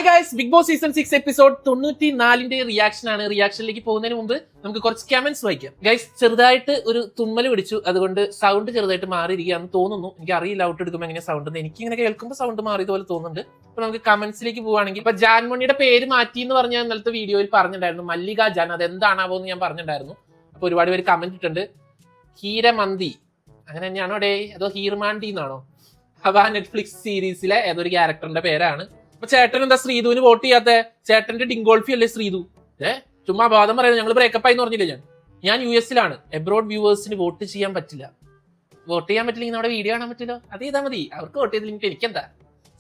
Hi guys, big boss season 6 episode 94ന്റെ reaction ആണ്. റിയാക്ഷനിലേക്ക് പോകുന്നതിന് മുമ്പ് നമുക്ക് കുറച്ച് കമന്റ്സ് വായിക്കാം. ഗൈസ്, ചെറുതായിട്ട് ഒരു തുമ്മൽ പിടിച്ചു, അതുകൊണ്ട് സൗണ്ട് ചെറുതായിട്ട് മാറിയിരിക്കുകയാണെന്ന് തോന്നുന്നു. എനിക്ക് അറിയില്ല ഔട്ട് എടുക്കുമ്പോൾ എങ്ങനെ സൗണ്ട് ഉണ്ട്. എനിക്ക് ഇങ്ങനെ കേൾക്കുമ്പോൾ സൗണ്ട് മാറിയതുപോലെ തോന്നുന്നുണ്ട്. അപ്പൊ നമുക്ക് കമന്റ്സിലേക്ക് പോവുകയാണെങ്കിൽ, ഇപ്പൊ ജാൻമണിയുടെ പേര് മാറ്റി എന്ന് പറഞ്ഞ ഇന്നലത്തെ വീഡിയോയിൽ പറഞ്ഞിട്ടുണ്ടായിരുന്നു, മല്ലിക ജാൻ. അത് എന്താണാവോ എന്ന് ഞാൻ പറഞ്ഞിട്ടുണ്ടായിരുന്നു. അപ്പൊ ഒരുപാട് പേര് കമന്റ് ഇട്ടുണ്ട്. ഹീരമന്തി അങ്ങനെ തന്നെയാണോ ഡേ, അതോ ഹീർമാണ്ടി എന്നാണോ? അപ്പൊ ആ നെറ്റ്ഫ്ലിക്സ് സീരീസിലെ ഏതൊരു ക്യാരക്ടറിന്റെ പേരാണ്. അപ്പൊ ചേട്ടൻ എന്താ ശ്രീധുവിന് വോട്ട് ചെയ്യാത്ത? ചേട്ടന്റെ ഡിങ്കോൾഫി അല്ലേ ശ്രീധു? ചുമ്മാ അബാധം പറയുന്നത്. ഞങ്ങൾ ബ്രേക്കപ്പ് ആയി എന്ന് പറഞ്ഞില്ലേ? ഞാൻ US-ലാണ്. എബ്രോഡ് വ്യൂവേഴ്സിന് വോട്ട് ചെയ്യാൻ പറ്റില്ല. വോട്ട് ചെയ്യാൻ പറ്റില്ലെങ്കിൽ നമ്മുടെ വീഡിയോ കാണാൻ പറ്റില്ലോ. അത് ചെയ്താൽ മതി. അവർക്ക് വോട്ട് ചെയ്തില്ലെങ്കിൽ എനിക്കെന്താ?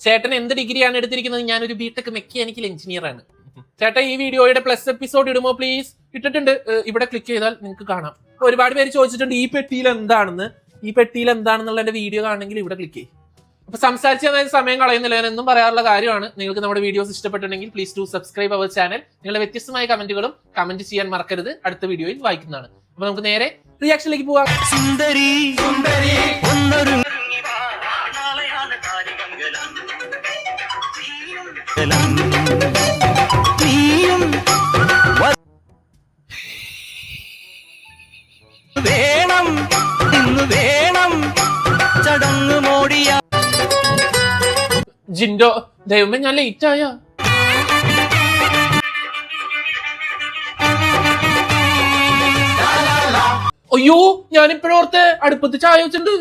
ചേട്ടൻ എന്ത് ഡിഗ്രിയാണ് എടുത്തിരിക്കുന്നത്? ഞാനൊരു ബിടെക് മെക്കാനിക്കൽ എഞ്ചിനീയർ ആണ്. ചേട്ടൻ ഈ വീഡിയോയുടെ പ്ലസ് എപ്പിസോഡ് ഇടുമോ പ്ലീസ്? ഇട്ടിട്ടുണ്ട്. ഇവിടെ ക്ലിക്ക് ചെയ്താൽ നിങ്ങൾക്ക് കാണാം. ഒരുപാട് പേര് ചോദിച്ചിട്ടുണ്ട് ഈ പെട്ടിയിൽ എന്താണെന്ന്. ഈ പെട്ടിയിൽ എന്താണെന്നുള്ള എന്റെ വീഡിയോ കാണണമെങ്കിൽ ഇവിടെ ക്ലിക്ക് ചെയ്യും. അപ്പൊ സംസാരിച്ച് തന്ന സമയം കളയുന്നില്ല. ഞാൻ എന്നും പറയാറുള്ള കാര്യമാണ്. നിങ്ങൾക്ക് നമ്മുടെ വീഡിയോസ് ഇഷ്ടപ്പെട്ടിട്ടുണ്ടെങ്കിൽ please to subscribe our channel. നിങ്ങളുടെ വ്യത്യസ്തമായ കമന്റുകളും കമന്റ് ചെയ്യാൻ മറക്കരുത്. അടുത്ത വീഡിയോയിൽ വായിക്കുന്നതാണ്. അപ്പൊ നമുക്ക് നേരെ റിയാക്ഷനിലേക്ക് പോവാം. വേണം ഇന്ന് വേണം ചടങ്ങ് മോടിയ ജിൻഡോ, ദൈവമേ ഞാൻ ലേറ്റ് ആയ. അയ്യോ, ഞാനിപ്പോഴോർത്തെ അടുപ്പത്ത് ചായ വെച്ചിട്ടുണ്ട്.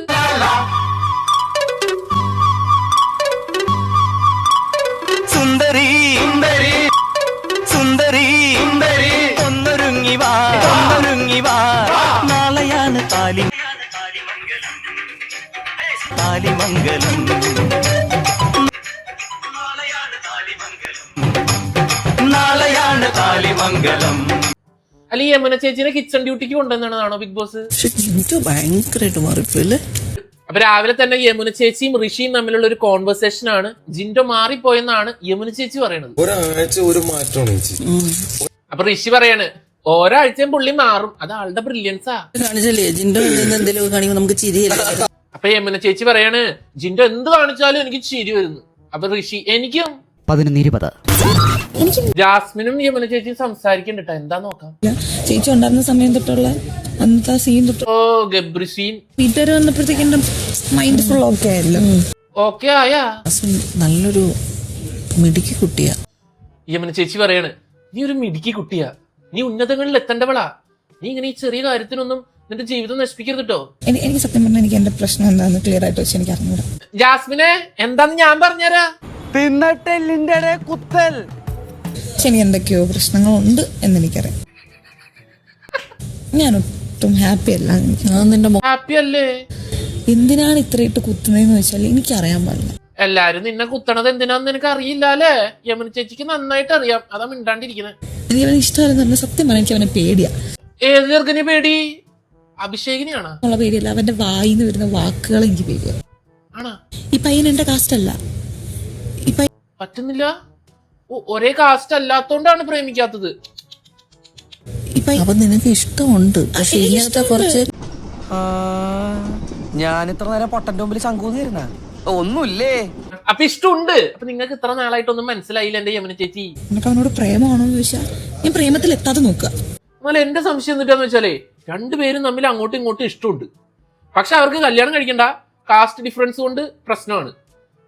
സുന്ദരി സുന്ദരി സുന്ദരി സുന്ദരി ഒന്നൊരുങ്ങി വാ നാളെയാണ് താലിമംഗലം നാളെയാണ് താലിമംഗലം. അല്ല, ഈ യമുന ചേച്ചിനെ കിച്ചൺ ഡ്യൂട്ടിക്ക് കൊണ്ടുവന്നാണോ ബിഗ് ബോസ്? ഭയങ്കരമായിട്ട് മാറിപ്പോയില്ലേ. അപ്പൊ രാവിലെ തന്നെ യമുന ചേച്ചിയും ഋഷിയും തമ്മിലുള്ള ഒരു കോൺവെർസേഷൻ ആണ്. ജിൻഡോ മാറിപ്പോയെന്നാണ് യമുന ചേച്ചി പറയണത്. ഒരാഴ്ച ഒരു മാറ്റമാണ്. അപ്പൊ ഋഷി പറയാണ് ഒരാഴ്ചയും പുള്ളി മാറും. അത് ആളുടെ ബ്രില്യൻസാ. കാണിച്ചല്ലേ ജിൻഡോ എന്തെങ്കിലും കാണിക്കുമ്പോ നമുക്ക് ചിരിയല്ലേ. അപ്പൊ യമുന ചേച്ചി പറയാണ് ജിൻഡോ എന്ത് കാണിച്ചാലും എനിക്ക് ചിരി വരുന്നു. അപ്പൊ ഋഷി എനിക്കും 11-20 ജാസ്മിനും യമുന ചേച്ചിയും സംസാരിക്കണ്ട. എന്താ നോക്കാം. ചേച്ചി ഉണ്ടായിരുന്ന സമയം തൊട്ടുള്ള അന്നത്തെ സീൻ തൊട്ട് ഓ ഗബ്രി സീൻ വീട്ടുകാർ വന്നപ്പോഴത്തേക്ക് എന്റെ മൈൻഡ് ഫുൾ ഓക്കെ ആയല്ലോ. ഓക്കെ ആയാ? നല്ലൊരു മിടുക്കി കുട്ടിയാ. യമുന ചേച്ചി പറയാണ് നീ ഒരു മിടുക്കി കുട്ടിയാ, നീ ഉന്നതങ്ങളിൽ എത്തേണ്ടവളാ, നീ ഇങ്ങനെ ഈ ചെറിയ കാര്യത്തിനൊന്നും നിന്റെ ജീവിതം നശിപ്പിക്കരുത് കേട്ടോ. എനിക്ക് സത്യം പറഞ്ഞാൽ എനിക്ക് എന്റെ പ്രശ്നം എന്താന്ന് ക്ലിയർ ആയിട്ട് വെച്ച് എനിക്ക് അറിഞ്ഞൂടാ. ജാസ്മിനെ എന്താന്ന് ഞാൻ പറഞ്ഞുതരാ. തിന്നട്ടെല്ലിന്റെ കുത്തൽ. പക്ഷെ എനിക്ക് എന്തൊക്കെയോ പ്രശ്നങ്ങളുണ്ട് എന്നെനിക്കറിയാം. ഞാൻ ഒട്ടും ഹാപ്പി അല്ല. ഹാപ്പി അല്ലേ? എന്തിനാണ് ഇത്രയിട്ട് കുത്തുന്നതെന്ന് വെച്ചാൽ എനിക്കറിയാൻ പാടില്ല. എല്ലാരും നിന്നെ കുത്തണത് എന്തിനാന്ന് നിനക്ക് അറിയില്ല അല്ലേ? യമുന ചേച്ചിക്ക് നന്നായിട്ട് അറിയാം. അതാ മിണ്ടാണ്ടിരിക്കുന്നത്. എനിക്ക് അവനെ ഇഷ്ടമല്ലെന്ന് പറഞ്ഞാൽ സത്യം പറഞ്ഞാൽ എനിക്ക് അവനെ പേടിയാ. ഏത് ചെറുക്കനെ പേടി? അഭിഷേകിനെയാണോ? ഉള്ള പേടിയല്ല, അവന്റെ വായിന്ന് വരുന്ന വാക്കുകൾ എനിക്ക് പേടിയാ. ആണോ? ഈ പയ്യൻ എന്റെ കാസ്റ്റ് അല്ല. ഈ പയ്യൻ പറ്റുന്നില്ല. ഒരേ കാസ്റ്റ് അല്ലാത്തോണ്ടാണ് പ്രേമിക്കാത്തത്. അപ്പൊ നിനക്ക് ഇഷ്ടമുണ്ട്. പക്ഷെ ഇങ്ങനത്തെ കുറച്ച് ഞാൻ ഇത്ര നേരം പൊട്ടന്റെ മുമ്പിൽ ശങ്കൂന്നിരുന്ന ഒന്നുമില്ലേ. അപ്പൊ ഇഷ്ടമുണ്ട്. അപ്പൊ നിങ്ങൾക്ക് ഇത്ര നാളായിട്ടൊന്നും മനസ്സിലായില്ല എന്റെ യമുന ചേച്ചി. നിനക്ക് അവനോട് പ്രേമമാണോ എന്ന് ചോദിച്ചാൽ ഞാൻ പ്രേമത്തിൽ എത്താതെ നോക്കുക. എന്നാൽ എന്റെ സംശയം എന്നിട്ടാന്ന് വെച്ചാലേ രണ്ടുപേരും തമ്മിൽ അങ്ങോട്ടും ഇങ്ങോട്ടും ഇഷ്ടമുണ്ട്. പക്ഷെ അവർക്ക് കല്യാണം കഴിക്കണ്ട. കാസ്റ്റ് ഡിഫറൻസ് കൊണ്ട് പ്രശ്നമാണ്.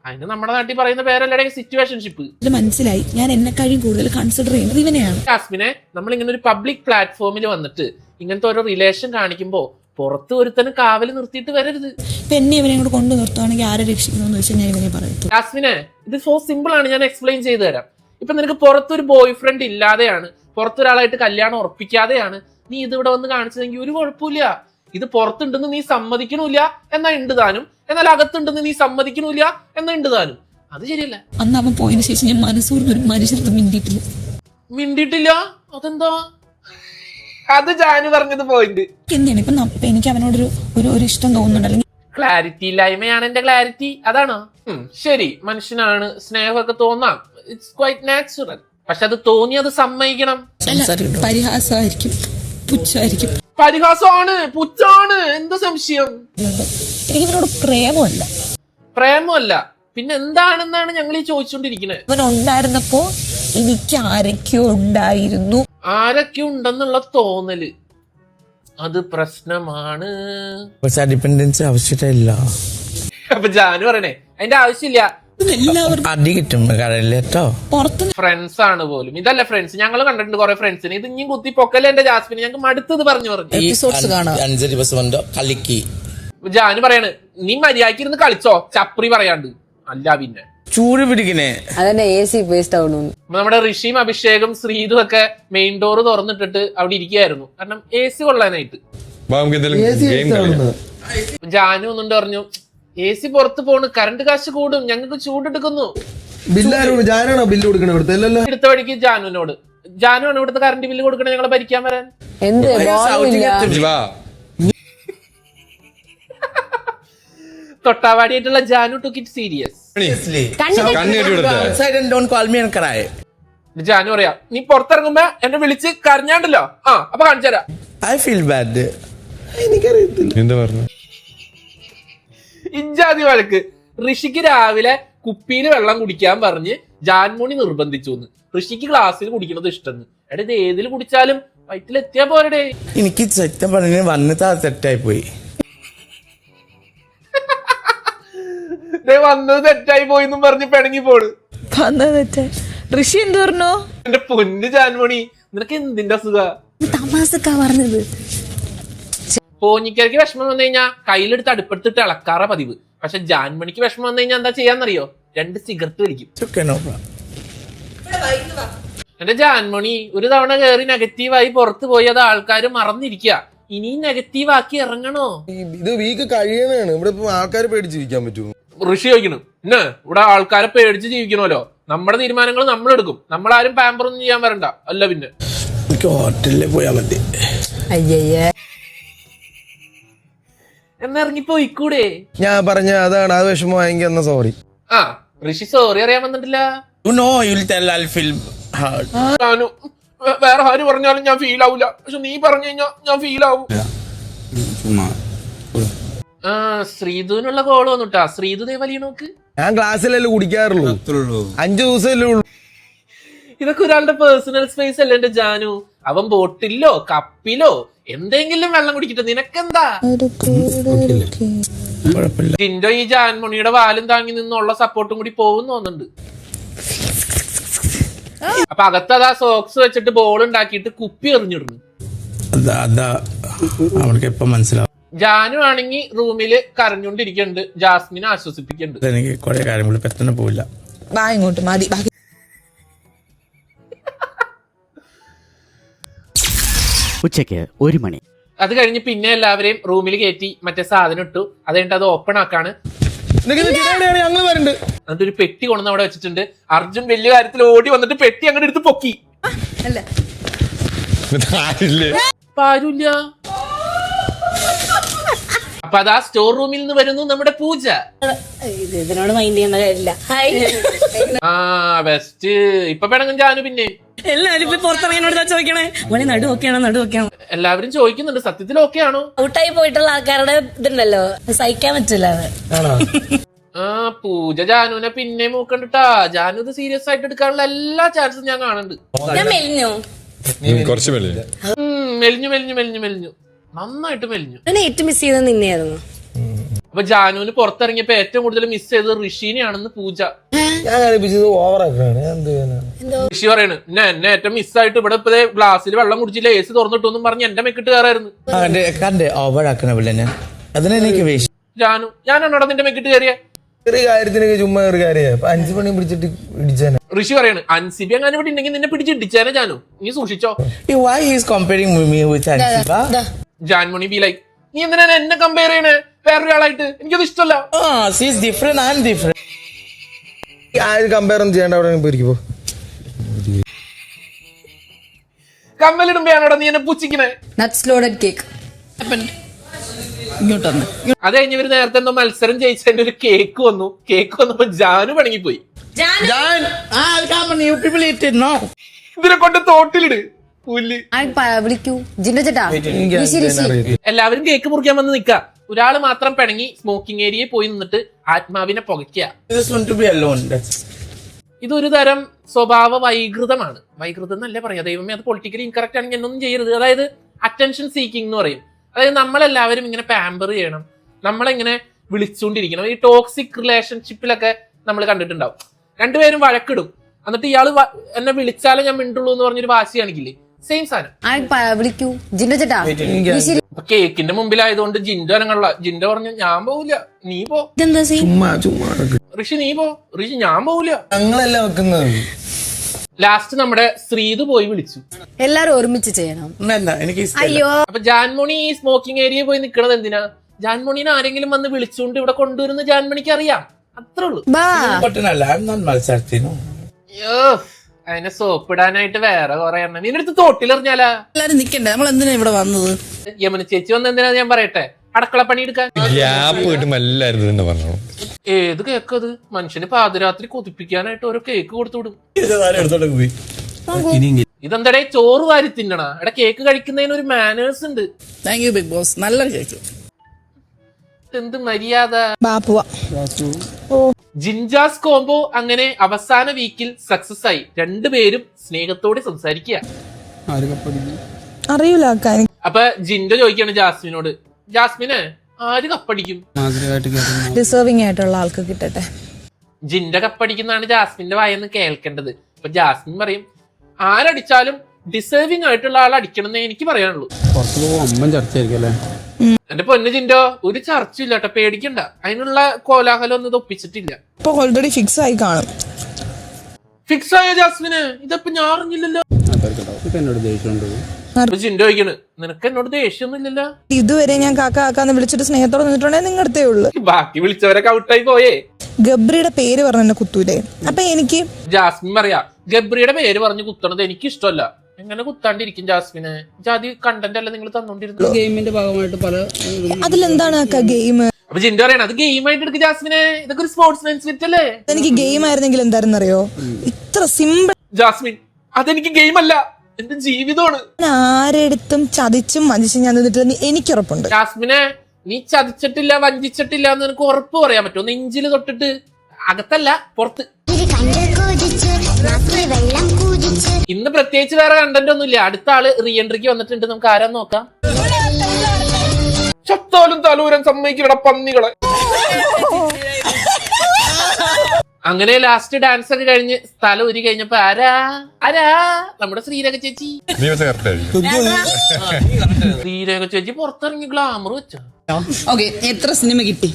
അതിന് നമ്മുടെ നാട്ടിൽ പറയുന്ന പേരല്ലേ സിറ്റുവേഷൻഷിപ്പ്. ഇത് മനസ്സിലായി. ഞാൻ എന്നെക്കാളും കൂടുതൽ കൺസിഡർ ചെയ്യുന്നത് ഇവനെയാണ്. ജാസ്മിനെ, നമ്മൾ ഇങ്ങനെ ഒരു പബ്ലിക് പ്ലാറ്റ്ഫോമിൽ വന്നിട്ട് ഇങ്ങനത്തെ ഓരോ റിലേഷൻ കാണിക്കുമ്പോ പുറത്ത് ഒരുത്തന് കാവല് നിർത്തിയിട്ട് വരരുത്. ഇപ്പൊ എന്നെ ഇവനെ കൂടെ കൊണ്ടു നിർത്തുവാണെങ്കിൽ ആരെ രക്ഷിക്കുന്നു വെച്ചാൽ ഞാൻ ഇവനെ പറയത്തു. ജാസ്മിനെ, ഇത് സോ സിമ്പിൾ ആണ്. ഞാൻ എക്സ്പ്ലെയിൻ ചെയ്തു തരാം. ഇപ്പൊ നിനക്ക് പുറത്തൊരു ബോയ് ഫ്രണ്ട് ഇല്ലാതെയാണ്, പുറത്തൊരാളായിട്ട് കല്യാണം ഉറപ്പിക്കാതെയാണ് നീ ഇതിവിടെ വന്ന് കാണിച്ചതെങ്കിൽ ഒരു കുഴപ്പമില്ല. ഇത് പുറത്തുണ്ടെന്ന് നീ സമ്മതിക്കണില്ല എന്നാ ഉണ്ട് താനും, എന്നാൽ അകത്തുണ്ടെന്ന് നീ സമ്മതിക്കണില്ല എന്നാ ഉണ്ട് താനും. അത് ശരിയല്ല. അന്ന് അവൻ പോയതിനു ശേഷം ഞാൻ മനസ്സൂർന്ന് ഒരു മനുഷ്യർക്ക് മിണ്ടിയിട്ടില്ല. അതെന്താ? അത് ജാനു പറഞ്ഞത് പോയിന്റ്. എന്താണ് ഇപ്പൊ എനിക്ക് അവനോടൊരു ഒരു ഇഷ്ടം തോന്നുന്നുണ്ട്. അല്ലെങ്കിൽ ക്ലാരിറ്റി ഇല്ലായ്മയാണ് എന്റെ ക്ലാരിറ്റി. അതാണോ? ശരി, മനുഷ്യനാണ്, സ്നേഹമൊക്കെ തോന്നാം. It's quite natural. പക്ഷെ അത് തോന്നി അത് സമ്മതിക്കണം. പരിഹാസമായിരിക്കും, പുച്ഛമായിരിക്കും. പരിഹാസമാണ്, പുച്ഛാണ്, എന്താ സംശയം? എനിക്ക് ഇവനോട് പ്രേമല്ല. പ്രേമല്ല, പിന്നെ എന്താണെന്നാണ് ഞങ്ങൾ ഈ ചോദിച്ചുകൊണ്ടിരിക്കുന്നത്. അവൻ ഉണ്ടായിരുന്നപ്പോ എനിക്ക് ആരൊക്കെയോ ഉണ്ടായിരുന്നു. ആരൊക്കെ ഉണ്ടെന്നുള്ള തോന്നല് അത് പ്രശ്നമാണ്. പക്ഷെ ഡിപ്പെൻഡൻസി ആവശ്യമില്ല. അപ്പൊ ജാനു പറയണേ അതിന്റെ ആവശ്യമില്ല, എല്ലാവരും അടി കിട്ടും കേട്ടോ. പുറത്ത് ഫ്രണ്ട്സ് ആണ് പോലും. ഇതല്ല ഫ്രണ്ട്സ്, ഞങ്ങൾ കണ്ടിട്ടുണ്ട് കുറെ ഫ്രണ്ട്സിന്. ഇത് ഇനിയും കുത്തി പൊക്കല്ലേ എന്റെ ജാസ്മിന്, ഞങ്ങൾക്ക് മടുത്തത് പറഞ്ഞു. എപ്പിസോഡ്സ് കാണാം. 5 ദിവസം കൊണ്ട് കളിക്ക്. ജാനു പറയാണ് നീ മര്യാദയ്ക്ക് ഇരുന്ന് കളിച്ചോ, ചപ്രി പറയാണ്ട്. അല്ല പിന്നെ ചൂട് പിടിക്കണേ അതന്നെ AC വേസ്റ്റ് ആവണു. നമ്മുടെ ഋഷിയും അഭിഷേകും ശ്രീതും ഒക്കെ മെയിൻ ഡോർ തുറന്നിട്ടിട്ട് അവിടെ ഇരിക്കുകയായിരുന്നു, കാരണം AC കൊള്ളാനായിട്ട്. ജാനു ഒന്നുണ്ട് പറഞ്ഞു AC പുറത്ത് പോണ്, കറണ്ട് കാശ് കൂടും, ഞങ്ങൾക്ക് ചൂടെടുക്കുന്നു. എടുത്ത വഴിക്ക് ജാനുവിനോട്, ജാനുവാണ് ഇവിടുത്തെ കറണ്ട് ബില്ല് കൊടുക്കണേ ഞങ്ങളെ ഭരിക്കാൻ വരാൻ. എന്ത് ബോധമില്ല. തൊട്ടാവാടിയായിട്ടുള്ള Janu took it serious. Janu പറയാ നീ പുറത്തിറങ്ങുമ്പോ എന്നെ വിളിച്ച് കരഞ്ഞാണ്ടല്ലോ, അപ്പൊ കാണിച്ചു തരാം. I feel bad. ഇജാതി വഴക്ക്. ഋഷിക്ക് രാവിലെ കുപ്പിയിൽ വെള്ളം കുടിക്കാൻ പറഞ്ഞ് ജാൻമോണി നിർബന്ധിച്ചു. ഋഷിക്ക് ഗ്ലാസ്സിൽ കുടിക്കണത് ഇഷ്ടം. എടാ ഇത് ഏതിൽ കുടിച്ചാലും വയറ്റിലെത്തിയാ പോരടേ. എനിക്ക് സത്യം പറഞ്ഞ വന്നിട്ട് ആ തെറ്റായി പോയി. വന്നത് തെറ്റായി പോയിന്നും പറഞ്ഞ് പിണങ്ങി പോണ്. ഋഷി എന്ത് പറഞ്ഞു? എന്റെ പൊന്ന് ജാൻമോണി നിനക്ക് എന്തിന്റെ അസുഖ? തമാസക്കാ പറഞ്ഞത്. പോഞ്ഞിക്കരക്ക് വിഷമം വന്നു കഴിഞ്ഞാൽ കയ്യിലെടുത്ത് അടുപ്പെടുത്തിട്ട് ഇളക്കാറ പതിവ്. പക്ഷെ ജാൻമണിക്ക് വിഷമം വന്നു കഴിഞ്ഞാൽ എന്താ ചെയ്യാന്നറിയോ? 2 സിഗരറ്റ് വലിക്കും. എന്റെ ജാൻമണി ഒരു തവണ കയറി നെഗറ്റീവായി പുറത്തു പോയി അത് ആൾക്കാർ മറന്നിരിക്കുക. ഇനിയും നെഗറ്റീവ് ആക്കി ഇറങ്ങണോ? ഇത് വീക്ക് കഴിയുന്നതാണ്. ഇവിടെ ആൾക്കാർ പേടിച്ച് ജീവിക്കാൻ പറ്റുമോ? ഋഷി ചോദിക്കണം പിന്നെ ഇവിടെ ആൾക്കാരെ പേടിച്ച് ജീവിക്കണമല്ലോ. നമ്മുടെ തീരുമാനങ്ങൾ നമ്മളെടുക്കും, നമ്മളാരും പാമ്പറൊന്നും ചെയ്യാൻ വരണ്ട. അല്ല പിന്നെ ഹോട്ടലിൽ പോയാ മതി. അയ്യയ്യേ എന്നിറങ്ങിപ്പോയിക്കൂടെ? ഞാൻ പറഞ്ഞ അതാണ്. അത് വിഷമമായെങ്കിൽ എന്നാ സോറി. ഋഷി സോറി അറിയാൻ വന്നിട്ടില്ല. ഞാനും വേറെ ആര് പറഞ്ഞാലും ഞാൻ ഫീൽ ആവൂല, പക്ഷെ നീ പറഞ്ഞു കഴിഞ്ഞാ ഞാൻ ഫീൽ ആവും. ശ്രീധുവിനുള്ള കോള് വന്നിട്ടാ. ശ്രീധു ദേ വലിയ നോക്ക്. ഞാൻ ക്ലാസ്സിലല്ലേ കുടിക്കാറുള്ളൂ, 5 ദിവസമല്ലേ ഉള്ളൂ. ഇതൊക്കെ ഒരാളുടെ പേഴ്സണൽ സ്പേസ് അല്ലേ എന്റെ ജാനു. അവൻ ബോട്ടിലോ കപ്പിലോ എന്തെങ്കിലും വെള്ളം കുടിക്കട്ടെ, നിനക്കെന്താ? ജിൻഡോ ഈ ജാൻമണിയുടെ വാലും താങ്ങി നിന്നുള്ള സപ്പോർട്ടും കൂടി പോകും തോന്നുന്നുണ്ട്. അപ്പൊ അകത്ത് അതാ സോക്സ് വെച്ചിട്ട് ബോൾ ഉണ്ടാക്കിയിട്ട് കുപ്പി എറിഞ്ഞിടുന്നു. അവർക്ക് എപ്പോ മനസ്സിലാവും. ജാനു ആണെങ്കിൽ റൂമില് കരഞ്ഞോണ്ടിരിക്കുന്നുണ്ട്, ജാസ്മിനെ ആശ്വസിപ്പിക്കുന്നുണ്ട്. എനിക്ക് കുറെ കാര്യങ്ങൾ പെട്ടെന്ന് പോവില്ല. ഇങ്ങോട്ട് മതി. ഉച്ചയ്ക്ക് 1 മണി. അത് കഴിഞ്ഞ് പിന്നെ എല്ലാവരെയും റൂമിൽ കയറ്റി മറ്റേ സാധനം ഇട്ടു. അത് കഴിഞ്ഞിട്ട് അത് ഓപ്പൺ ആക്കാണ്. ഞങ്ങൾ വരുന്നുണ്ട്. എന്നിട്ട് ഒരു പെട്ടി കൊണ്ടുവന്ന് അവിടെ വെച്ചിട്ടുണ്ട്. അർജുൻ വലിയ കാര്യത്തിൽ ഓടി വന്നിട്ട് പെട്ടി അങ്ങോട്ട് എടുത്ത് പൊക്കി. ആരുമില്ല. അപ്പൊ അതാ സ്റ്റോർ റൂമിൽ നിന്ന് വരുന്നു നമ്മുടെ പൂജ. ഇതിനോട് മൈൻഡ് ചെയ്യുന്ന കാര്യമില്ല. ബെസ്റ്റ്. ഇപ്പൊ വേണമെങ്കിൽ ജാനു പിന്നെ എല്ലാരും പുറത്തിറങ്ങിയോട് ചോദിക്കണേ മോനെ നടുവൊക്കെയാണോ. എല്ലാവരും ചോദിക്കുന്നുണ്ട് സത്യത്തിൽ ഓക്കെ ആണോ? ഔട്ടായി പോയിട്ടുള്ള ആൾക്കാരുടെ ഇതുണ്ടല്ലോ, സഹിക്കാൻ പറ്റില്ല. പൂജ ജാനുവിനെ പിന്നെ മൂക്കണ്ടിട്ടാ. ജാനു ഇത് സീരിയസ് ആയിട്ട് എടുക്കാനുള്ള എല്ലാ ചാൻസും ഞാൻ കാണുന്നുണ്ട്. ഞാൻ മെലിഞ്ഞു മെലിഞ്ഞു നന്നായിട്ട് മെലിഞ്ഞു. ഞാൻ ഏറ്റവും മിസ് ചെയ്തത് നിന്നെയായിരുന്നു. അപ്പൊ ജാനുവിന് പുറത്തിറങ്ങിയപ്പോ ഏറ്റവും കൂടുതൽ മിസ് ചെയ്തത് ഋഷീനെയാണെന്ന് പൂജ. ഋഷി പറയണ് എന്നെ ഏറ്റവും മിസ്സായിട്ട് ഇവിടെ ഇപ്പൊ ഗ്ലാസ്സിൽ വെള്ളം കുടിച്ചില്ല, AC തുറന്നിട്ടൊന്നും പറഞ്ഞ് എന്റെ മെക്കിട്ട് കയറായിരുന്നു. ജാനു ഞാനാണോടാ നിന്റെ മെക്കിട്ട് കയറിയ? കാര്യത്തിനൊക്കെ ചുമ്മാ 5 മണി പിടിച്ചിട്ട് ഇടിച്ചാനെ. ഋഷി പറയാണ് അൻസിബി അങ്ങനെ ഇവിടെ ഉണ്ടെങ്കിൽ നിന്നെ പിടിച്ച് ഇടിച്ചാനെ ജാനു, നീ സൂക്ഷിച്ചോ. ജാൻമണി ബി ലൈക്ക് നീ എന്തിനാണ് എന്നെ കമ്പയർ ചെയ്യണേ വേറൊരാളായിട്ട്? എനിക്കത് ഇഷ്ടമല്ല. കമ്പയർ ഒന്നും ചെയ്യേണ്ട. അവിടെ പോയിരിക്കുമ്പോ കമ്മലിടുമ്പോഴാണോടാ നീ എന്നെ പുച്ഛിക്കണേ? Nuts loaded cake. അത് കഴിഞ്ഞ് ഇവര് നേരത്തെ എന്തോ മത്സരം ജയിച്ചതിന്റെ ഒരു കേക്ക് വന്നപ്പോ ജാനു പണങ്ങിപ്പോയി. ഇതിനെ കൊണ്ട് തോട്ടിലിട് പുല്ല്. വിളിക്കൂ ജിൻഡോ ചേട്ടാ. എല്ലാവരും കേക്ക് മുറിക്കാൻ വന്ന് നിക്ക. ഒരാൾ മാത്രം പിണങ്ങി സ്മോക്കിംഗ് ഏരിയയിൽ പോയി നിന്നിട്ട് ആത്മാവിനെ പുകയ്ക്കുക. ഇതൊരു തരം സ്വഭാവ വൈകൃതമാണ്. വൈകൃതം എന്നല്ലേ പറയാ, ദൈവമേ അത് പൊളിറ്റിക്കലി ഇൻകറക്റ്റ് ആണെങ്കിൽ എന്നൊന്നും ചെയ്യരുത്. അതായത് അറ്റൻഷൻ സീക്കിംഗ് എന്ന് പറയും. അതായത് നമ്മളെല്ലാവരും ഇങ്ങനെ പാമ്പർ ചെയ്യണം, നമ്മളെങ്ങനെ വിളിച്ചുകൊണ്ടിരിക്കണം. ഈ ടോക്സിക് റിലേഷൻഷിപ്പിലൊക്കെ നമ്മൾ കണ്ടിട്ടുണ്ടാവും. രണ്ടുപേരും വഴക്കിടും, എന്നിട്ട് ഇയാൾ എന്നെ വിളിച്ചാലേ ഞാൻ മിണ്ടുള്ളൂ എന്ന് പറഞ്ഞൊരു വാശി കാണിക്കില്ലേ, സെയിം സാധനം. വിളിക്കൂ ജിൻഡോ ചേട്ടാ. അപ്പൊ കേക്കിന്റെ മുമ്പിലായതുകൊണ്ട് ജിൻഡോ അനങ്ങളുള്ള. ജിൻഡോ പറഞ്ഞു ഞാൻ പോവില്ല, നീ പോ. ഋഷി നീ പോ. ഋഷി ഞാൻ പോവില്ല. ഞങ്ങളല്ല വെക്കുന്നത്. ലാസ്റ്റ് നമ്മുടെ ശ്രീതു പോയി വിളിച്ചു. എല്ലാരും ഒരുമിച്ച് ചെയ്യണം. അയ്യോ അപ്പൊ ജാൻമണി ഈ സ്മോക്കിംഗ് ഏരിയ പോയി നിക്കണത് എന്തിനാ? ജാൻമണീനെ ആരെങ്കിലും വന്ന് വിളിച്ചുകൊണ്ട് ഇവിടെ കൊണ്ടുവരുന്ന ജാൻമണിക്ക് അറിയാം, അത്രേ ഉള്ളൂ. അയ്യോ അതിനെ സോപ്പിടാനായിട്ട് വേറെ കുറെ എണ്ണം. നിന്റെ അടുത്ത് തോട്ടിലെറിഞ്ഞാലാ? എല്ലാരും നിക്കണ്ടേ, നമ്മൾ എന്തിനാ ഇവിടെ വന്നത്? യമന ചേച്ചി വന്ന് എന്തിനാ ഞാൻ പറയട്ടെ, അടുക്കളപ്പണി എടുക്കാൻ. ഏത് കേക്കത്? മനുഷ്യന് പാതിരാത്രി കൊതിപ്പിക്കാനായിട്ട് ഓരോ കേക്ക് കൊടുത്തു വിടും. ഇതെന്താടേ ചോറ് വാരി തിന്നണ? എടാ കേക്ക് കഴിക്കുന്നതിന് ഒരു മാനേഴ്സ് ഉണ്ട്. താങ്ക് യു ബിഗ് ബോസ്, നല്ല കേക്ക്. എന്ത് മര്യാദ. ബാപ്പുവ ജിൻജാസ് കോംബോ അങ്ങനെ അവസാന വീക്കിൽ സക്സസ് ആയി. രണ്ടുപേരും സ്നേഹത്തോടെ സംസാരിക്കുക. അറിയൂല അക്കാര്യം. അപ്പൊ ജിൻഡോ ചോദിക്കാണ് ജാസ്മിനോട്, ജാസ്മിന് ആര് കപ്പടിക്കും? ഡിസേർവിംഗ് ആയിട്ടുള്ള ആൾക്ക് കിട്ടട്ടെ. ജിൻഡ കപ്പടിക്കുന്നതാണ് ജാസ്മിന്റെ വായെന്ന് കേൾക്കേണ്ടത്. അപ്പൊ ജാസ്മിൻ പറയും ആരടിച്ചാലും ഡിസേർവിംഗ് ആയിട്ടുള്ള ആൾ അടിക്കണം എന്നേ എനിക്ക് പറയാനുള്ളൂ. എന്റെ പൊന്നു ജിൻഡോ, ഒരു ചർച്ചയില്ല കേട്ടോ, പേടിക്കണ്ട. അതിനുള്ള കോലാഹലം ഒന്നും ഇത് ഒപ്പിച്ചിട്ടില്ല. ഇപ്പൊ ഓൾറെഡി ഫിക്സ് ആയി കാണും. ഫിക്സ് ആയ ജാസ്മിന്? ഇതപ്പൊ ഞാൻ അറിഞ്ഞില്ലല്ലോ. ജിൻഡോ ചോദിക്കണ് നിനക്ക് എന്നോട് ദേഷ്യമൊന്നും ഇല്ലല്ലോ? ഇതുവരെ ഞാൻ കാക്കാന്ന് വിളിച്ചിട്ട് സ്നേഹത്തോടെ നിന്നിട്ടുണ്ടെങ്കിൽ നിങ്ങടുത്തേ ഉള്ളു. ബാക്കി വിളിച്ചവരൊക്കെ ഔട്ടായി പോയേ. ഗബ്രിയുടെ പേര് പറഞ്ഞു എന്നെ കുത്തൂലേ? അപ്പൊ എനിക്ക് ജാസ്മിൻ പറയാ ഗബ്രിയുടെ പേര് പറഞ്ഞു കുത്തണത് എനിക്ക് ഇഷ്ടമല്ല. എങ്ങനെ കുത്താണ്ടിരിക്കും ജാസ്മിന്? ജാതി കണ്ടന്റ് അല്ല നിങ്ങൾ തന്നോണ്ടിരുന്നത്. ഗെയിമിന്റെ ഭാഗമായിട്ട് പല അതിലെന്താണ് ഗെയിം? അപ്പൊ ജിൻഡോ പറയണ അത് ഗെയിം ആയിട്ട് എടുക്കും ജാസ്മിനെ, ഇതൊക്കെ ഒരു സ്പോർട്സ്മാൻ സ്പിരിറ്റ് അല്ലേ? എനിക്ക് ഗെയിം ആയിരുന്നെങ്കിൽ എന്തായിരുന്നറിയോ, ഇത്ര സിമ്പിൾ. ജാസ്മിൻ അതെനിക്ക് ഗെയിം അല്ല, എന്റെ ജീവിതമാണ്. ആരെടുത്തും ചതിച്ചും വഞ്ചിച്ചും ഞാൻ നിന്നിട്ടില്ല, എനിക്ക് ഉറപ്പുണ്ട്. ജാസ്മിനെ നീ ചതിച്ചിട്ടില്ല വഞ്ചിച്ചിട്ടില്ല എന്ന് നിനക്ക് ഉറപ്പ് പറയാൻ പറ്റുമോ? നെഞ്ചില് തൊട്ടിട്ട്, അകത്തല്ല പുറത്ത്. ഇന്ന് പ്രത്യേകിച്ച് വേറെ കണ്ടന്റ് ഒന്നുമില്ല. അടുത്ത ആള് റീ എൻട്രിക്ക് വന്നിട്ടുണ്ട്. നമുക്ക് ആരാന്ന് നോക്കാം. ചത്താലും തലൂരൻ സമ്മതിക്കണ പന്നികളെ. അങ്ങനെ ലാസ്റ്റ് ഡാൻസ് ഒക്കെ കഴിഞ്ഞ് സ്ഥലം ഒരു കഴിഞ്ഞപ്പോ ആരാ നമ്മുടെ ശ്രീരേഖ ചേച്ചി. ശ്രീരേഖ ചേച്ചി പുറത്തിറങ്ങി ഗ്ലാമർ വെച്ചോ. ഓക്കെ, എത്ര സിനിമ കിട്ടി?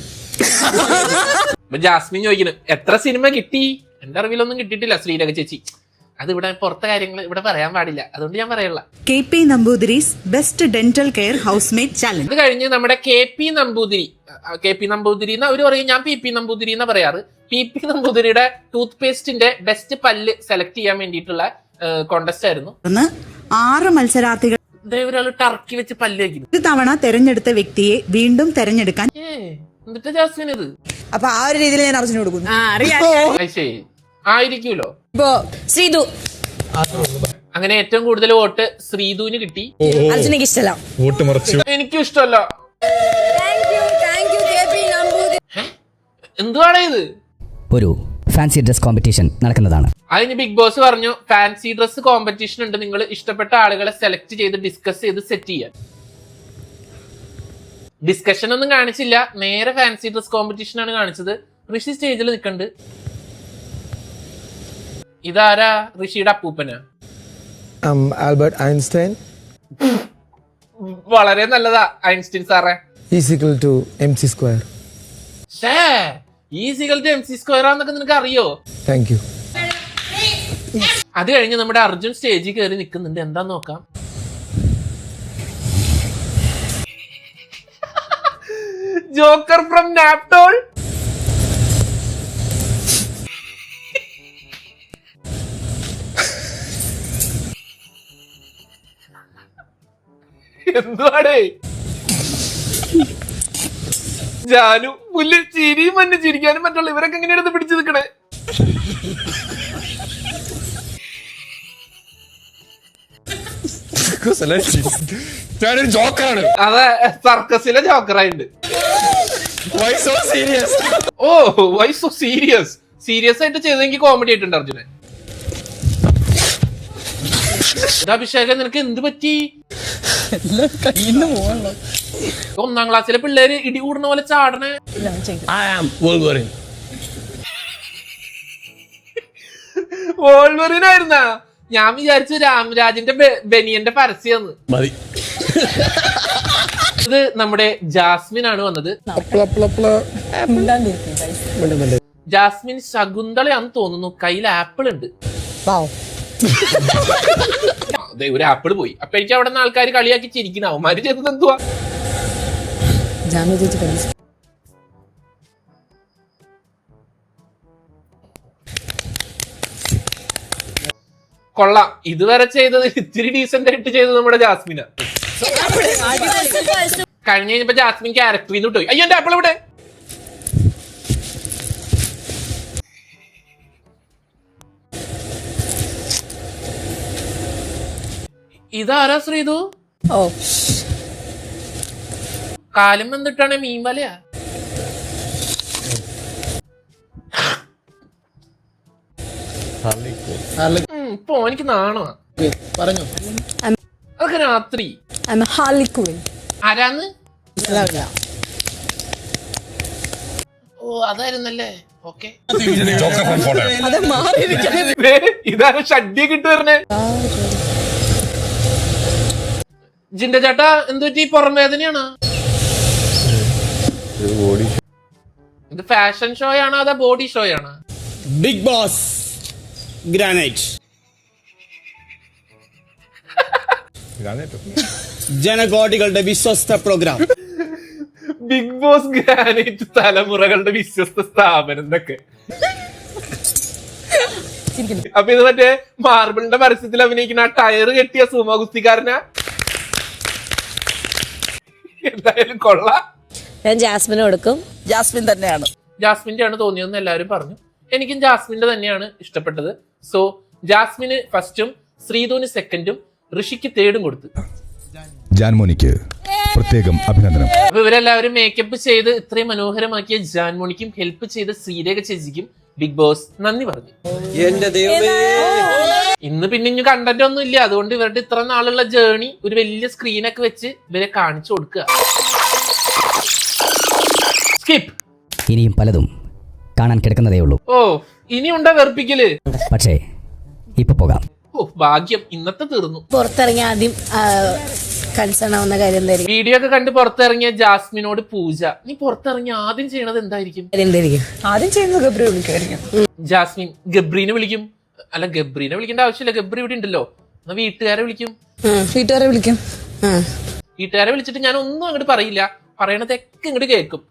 ജാസ്മിൻ ചോദിക്കുന്നു എത്ര സിനിമ കിട്ടി? എന്റെ അറിവിലൊന്നും കിട്ടിയിട്ടില്ല ശ്രീരേഖ ചേച്ചി. അത് ഇവിടെ പുറത്തെ കാര്യങ്ങൾ ഇവിടെ പറയാൻ പാടില്ല, അതുകൊണ്ട് ഞാൻ പറയല്ല. KP Namboodiri's best dental care housemate challenge. ഇത് കഴിഞ്ഞ് നമ്മുടെ KP നമ്പൂതിരി എന്ന് അവര് പറയും, ഞാൻ PP നമ്പൂതിരി എന്നാ പറയാറ്. PP നമ്പൂതിരിയുടെ ടൂത്ത് പേസ്റ്റിന്റെ ബെസ്റ്റ് പല്ല് സെലക്ട് ചെയ്യാൻ വേണ്ടിയിട്ടുള്ള കോണ്ടസ്റ്റ് ആയിരുന്നു. 6 മത്സരാർത്ഥികൾ ഒരാൾ ടർക്കി വെച്ച് പല്ല് വയ്ക്കുന്നു. ഒരു തവണ തെരഞ്ഞെടുത്ത വ്യക്തിയെ വീണ്ടും തെരഞ്ഞെടുക്കാൻ. എന്നിട്ട് ജാസ്മിൻ ഇത് അപ്പൊ ആ ഒരു രീതിയിൽ ഞാൻ അർജുന കൊടുക്കുന്നു. ശരി ആയിരിക്കുമല്ലോ. ശ്രീതു അങ്ങനെ ഏറ്റവും കൂടുതൽ വോട്ട് ശ്രീതുവിന് കിട്ടി. അർജുനക്ക് ഇഷ്ടമല്ല. എനിക്കും ഇഷ്ടമല്ല. എന്തുവാണ് ഇത്? ഒരു ഫാൻസി ഡ്രസ് കോമ്പറ്റീഷൻ നടക്കുന്നതാണ്. അതിന് ബിഗ് ബോസ് പറഞ്ഞു ഫാൻസി ഡ്രസ് കോമ്പറ്റീഷൻ ഉണ്ട്, നിങ്ങൾ ഇഷ്ടപ്പെട്ട ആളുകളെ സെലക്ട് ചെയ്ത് ഡിസ്കസ് ചെയ്ത് സെറ്റ് ചെയ്യാൻ. ഡിസ്കഷൻ ഒന്നും കാണിച്ചില്ല, നേരെ ഫാൻസി ഡ്രസ് കോമ്പറ്റീഷൻ ആണ് കാണിച്ചത്. ഋഷി സ്റ്റേജിൽ നിൽക്കണ്ട്. ഇതാരാ? ഋഷിയുടെ അപ്പൂപ്പനാ? Albert Einstein. വളരെ നല്ലതാ ഐൻസ്റ്റീൻ സാറേ. = MC². MC² ആന്നൊക്കെ നിനക്ക് അറിയോ? Thank you. അത് കഴിഞ്ഞ് നമ്മുടെ അർജുൻ സ്റ്റേജിൽ കയറി നിൽക്കുന്നുണ്ട്. എന്താ നോക്കാം. Joker from Naaptol. എന്തുവാടേ ജാനു പുല്ല് ചിരിയും മഞ്ഞ് ചിരിക്കാനും മറ്റുള്ള ഇവരൊക്കെ എങ്ങനെയാണ് പിടിച്ചു നിൽക്കണേ? ഞാനൊരു ജോക്കറാണ്. അതെ സർക്കസിലെ ജോക്കറായിട്ടുണ്ട്. ഓ വൈ സോ സീരിയസ്? സീരിയസ് ആയിട്ട് ചെയ്തെങ്കിൽ കോമഡി ആയിട്ടുണ്ട് അർജുനൻ. അഭിഷേകൻ നിനക്ക് എന്ത് പറ്റി? ഒന്നാം ക്ലാസ്സിലെ പിള്ളേര് ഇടി കൂടുന്ന പോലെ ചാടണേ. വോൾവറിനായിരുന്നാ? ഞാൻ വിചാരിച്ചു രാംരാജിന്റെ ബനിയന്റെ പരസ്യന്ന്. ഇത് നമ്മുടെ ജാസ്മിൻ ആണ് വന്നത്. ജാസ്മിൻ ശകുന്തളയാന്ന് തോന്നുന്നു. കയ്യിൽ ആപ്പിൾ ഉണ്ട്. അതെ, ഒരു ആപ്പിൾ പോയി. അപ്പൊ എനിക്ക് അവിടെ നിന്ന് ആൾക്കാർ കളിയാക്കി ചിരിക്കണം. അവന്മാര് ചെയ്തത് എന്തുവാ? കൊള്ളാം. ഇതുവരെ ചെയ്തത് ഇത്തിരി ഡീസന്റ് ആയിട്ട് ചെയ്തത് നമ്മുടെ ജാസ്മിന. കഴിഞ്ഞ കഴിഞ്ഞപ്പോ ജാസ്മിൻ ക്യാരക്ടറിൽ നിന്ന് വിട്ടുപോയി. അയ്യോ എന്റെ ആപ്പിൾ ഇവിടെ. ഇതാരാ ശ്രീതു? ഓ കാലം വന്നിട്ടാണ് മീൻ വലയാ? ഇപ്പൊ എനിക്ക് നാണോ പറഞ്ഞു. അതൊക്കെ രാത്രി. ആരാന്ന്? ഓ അതായിരുന്നല്ലേ. ഓക്കെ, ഇതാണ് ഷഡ്ഡിയൊക്കെ ഇട്ട് വരണേ. ജിന്റെ ചേട്ടാ എന്ത് പറ്റി? പുറം വേദനയാണോ? ഇത് ഫാഷൻ ഷോ ആണോ അതോ ബോഡി ഷോ ആണോ? ബിഗ് ബോസ് ഗ്രാനൈറ്റ് ജനകോടികളുടെ വിശ്വസ്ത പ്രോഗ്രാം. ബിഗ് ബോസ് ഗ്രാനൈറ്റ് തലമുറകളുടെ വിശ്വസ്ത സ്ഥാപനം എന്നൊക്കെ. അപ്പൊ ഇത് മറ്റേ മാർബിളിന്റെ പരസ്യത്തിൽ അഭിനയിക്കുന്ന ആ ടയറ് കെട്ടിയ സുമ ഗുസ്തിക്കാരനാ? എന്തായാലും കൊള്ളാം. ഞാൻ ജാസ്മിന് കൊടുക്കും. ജാസ്മിൻ തന്നെയാണ്. ജാസ്മിന്റെ ആണ് തോന്നിയതെന്ന് എല്ലാവരും പറഞ്ഞു. എനിക്കും ജാസ്മിന്റെ തന്നെയാണ് ഇഷ്ടപ്പെട്ടത്. സോ ജാസ്മിന് ഫസ്റ്റും ശ്രീധുവിന് സെക്കൻഡും ഋഷിക്ക് തേർഡും കൊടുത്തു. ജാൻമോനിക്ക് പ്രത്യേകം അഭിനന്ദനം. അപ്പൊ ഇവരെല്ലാവരും മേക്കപ്പ് ചെയ്ത് ഇത്രയും മനോഹരമാക്കിയ ജാൻമോണിക്കും ഹെൽപ്പ് ചെയ്ത ശ്രീരേഖ ചേച്ചിക്കും ബിഗ് ബോസ് നന്ദി പറഞ്ഞു. ഇന്ന് പിന്നെ ഇനി കണ്ടന്റ് ഒന്നും ഇല്ല. അതുകൊണ്ട് ഇവരുടെ ഇത്ര നാളുള്ള ജേർണി ഒരു വലിയ സ്ക്രീനൊക്കെ വെച്ച് ഇവരെ കാണിച്ചു കൊടുക്കുക. സ്കിപ്പ്. ഇനിയും പലതും കാണാൻ കിടക്കുന്നതേ ഉള്ളൂ. ഓ ഇനി ഉണ്ടാ വെറുപ്പിക്കല്. പക്ഷേ ഇപ്പൊ പോകാം. ഓ ഭാഗ്യം, ഇന്നത്തെ തീർന്നു. പുറത്തിറങ്ങി ആദ്യം കൺസേൺ ആവുന്ന കാര്യം എന്തായിരിക്കും? വീഡിയോ ഒക്കെ കണ്ട് പുറത്തിറങ്ങിയ ജാസ്മിനോട് പൂജ, നീ പുറത്തിറങ്ങി ആദ്യം ചെയ്യണത് എന്തായിരിക്കും? ആദ്യം ചെയ്യുന്നത് ഗബ്രി വിളിക്കുമായിരിക്കും. ജാസ്മിൻ ഗബ്രീനെ വിളിക്കും. അല്ല, ഗബ്രീനെ വിളിക്കേണ്ട ആവശ്യമില്ല, ഗബ്രി ഇവിടെ ഉണ്ടല്ലോ. എന്നാ വീട്ടുകാരെ വിളിക്കും. വീട്ടുകാരെ വിളിക്കും. വീട്ടുകാരെ വിളിച്ചിട്ട് ഞാൻ ഒന്നും അങ്ങോട്ട് പറയില്ല, പറയണതൊക്കെ ഇങ്ങോട്ട് കേൾക്കും.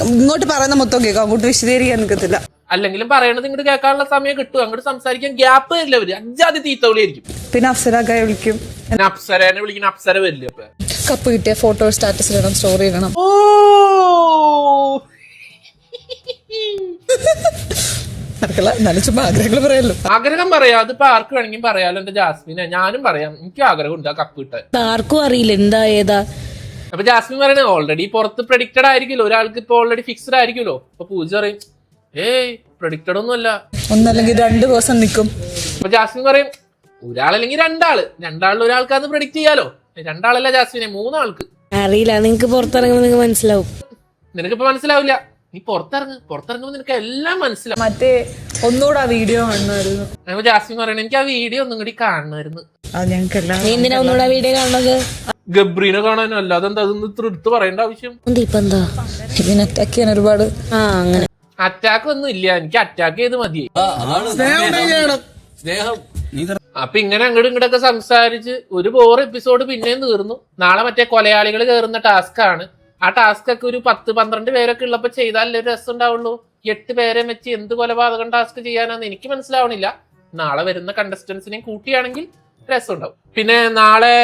ഇങ്ങോട്ട് പറയുന്ന മൊത്തം കേൾക്കും, അങ്ങോട്ട് വിശദീകരിക്കാൻ നിൽക്കത്തില്ല. അല്ലെങ്കിലും പറയണത് ഇങ്ങോട്ട് കേൾക്കാനുള്ള സമയം കിട്ടും. അങ്ങോട്ട് സംസാരിക്കാൻ ഗ്യാപ്പ് തരില്ല അവര്. അഞ്ചാതി തീത്തവളിയായിരിക്കും. പിന്നെ അപ്സരാക്കായ വിളിക്കും. അപ്സരനെ വിളിക്കുന്ന അപ്സര വരില്ല. അപ്പൊ കപ്പ് കിട്ടിയ ഫോട്ടോ സ്റ്റാറ്റസ് ഇടണം, സ്റ്റോറി ഇടണം. ഓ എന്നാലും ചുമ്മാ ആഗ്രഹങ്ങൾ പറയാലോ. ആഗ്രഹം പറയാം, അതിപ്പോ ആർക്ക് വേണമെങ്കിലും പറയാലോ. എന്റെ ജാസ്മിനെ ഞാനും പറയാം, എനിക്ക് ആഗ്രഹം ഉണ്ട് ആ കപ്പ് കിട്ടാൻ. ആർക്കും അറിയില്ല എന്താ ഏതാ. അപ്പൊ ജാസ്മിൻ പറയണേ ഓൾറെഡി പുറത്ത് പ്രഡിക്റ്റഡ് ആയിരിക്കുമല്ലോ, ഒരാൾക്ക് ഇപ്പൊ ഓൾറെഡി ഫിക്സ്ഡ് ആയിരിക്കുമല്ലോ. അപ്പൊ പൂജ പറയും ഏയ് പ്രഡിക്റ്റഡ് ഒന്നും അല്ല, ഒന്നല്ലെങ്കിൽ 2 ദിവസം നിൽക്കും. അപ്പൊ ജാസ്മിൻ പറയും ഒരാളല്ലെങ്കിൽ രണ്ടാളിൽ ഒരാൾക്കാന്ന് പ്രഡിക്റ്റ് ചെയ്യാലോ. 2 ആളല്ല ജാസ്മിനെ, 3 ആൾക്ക്. അറിയില്ല, നിങ്ങക്ക് പുറത്തിറങ്ങുമ്പോൾ നിങ്ങൾക്ക് മനസ്സിലാവും. നിനക്കിപ്പോ മനസ്സിലാവില്ല, നീ പുറത്തിറങ്ങുമ്പോ നിനക്ക് എല്ലാം മനസ്സിലാവും. മറ്റേ ഒന്നുകൂടെ ആ വീഡിയോ കാണുമായിരുന്നു. അപ്പൊ ജാസ്മിൻ പറയണേ എനിക്ക് ആ വീഡിയോ ഒന്നും കൂടി കാണണമായിരുന്നു. ഞങ്ങൾക്ക് നീ എന്തിനാ ഒന്നുകൂടെ വീഡിയോ കാണുന്നത്? ഗബ്രീനെ കാണാനോ, അല്ലാതെ എന്താ അതൊന്നും ഇത്ര എടുത്ത് പറയേണ്ട ആവശ്യം? ഇപ്പൊ എന്താ ഇതിനെ അറ്റാക്ക് ചെയ്യാൻ ഒരുപാട്. അങ്ങനെ അറ്റാക്ക് ഒന്നും ഇല്ല, എനിക്ക് അറ്റാക്ക് ചെയ്ത് മതി. അപ്പൊ ഇങ്ങനെ അങ്ങോട്ടും ഇങ്ങോട്ടൊക്കെ സംസാരിച്ച് ഒരു ബോർ എപ്പിസോഡ് പിന്നെയും തീർന്നു. നാളെ മറ്റേ കൊലയാളികൾ കയറുന്ന ടാസ്ക് ആണ്. ആ ടാസ്ക് ഒക്കെ ഒരു 10-12 പേരൊക്കെ ഉള്ളപ്പോ ചെയ്താലേ ഒരു രസം ഉണ്ടാവുള്ളൂ. 8 പേരെ വെച്ച് എന്ത് കൊലപാതകം ടാസ്ക് ചെയ്യാനാന്ന് എനിക്ക് മനസ്സിലാവണില്ല. നാളെ വരുന്ന കണ്ടസ്റ്റൻസിനെയും കൂട്ടിയാണെങ്കിൽ രസം ഉണ്ടാവും. പിന്നെ നാളെ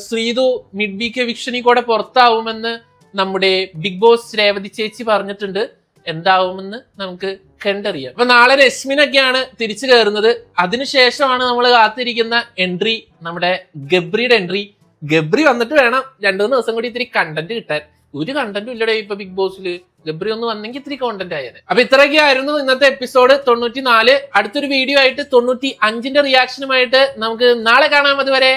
ശ്രീതു മിഡ് വീക്ക് എവിക്ഷനിൽ കൂടെ പുറത്താവുമെന്ന് നമ്മുടെ ബിഗ് ബോസ് രേവതി ചേച്ചി പറഞ്ഞിട്ടുണ്ട്. എന്താവുമെന്ന് നമുക്ക് കണ്ടറിയാം. അപ്പൊ നാളെ രശ്മിനൊക്കെയാണ് തിരിച്ചു കയറുന്നത്. അതിനുശേഷമാണ് നമ്മൾ കാത്തിരിക്കുന്ന എൻട്രി, നമ്മുടെ ഗബ്രിയുടെ എൻട്രി. ഗബ്രി വന്നിട്ട് വേണം 2-3 ദിവസം കൂടി ഇത്തിരി കണ്ടന്റ് കിട്ടാൻ. ഒരു കണ്ടന്റും ഇല്ലടേ ഇപ്പൊ ബിഗ് ബോസിൽ. ഗബ്രി ഒന്ന് വന്നെങ്കിൽ ഇത്തിരി കോണ്ടന്റ് ആയേനെ. അപ്പൊ ഇത്രയൊക്കെ ആയിരുന്നു ഇന്നത്തെ എപ്പിസോഡ് 94. അടുത്തൊരു വീഡിയോ ആയിട്ട് 95ന്റെ റിയാക്ഷനുമായിട്ട് നമുക്ക് നാളെ കാണാം. അതുവരെ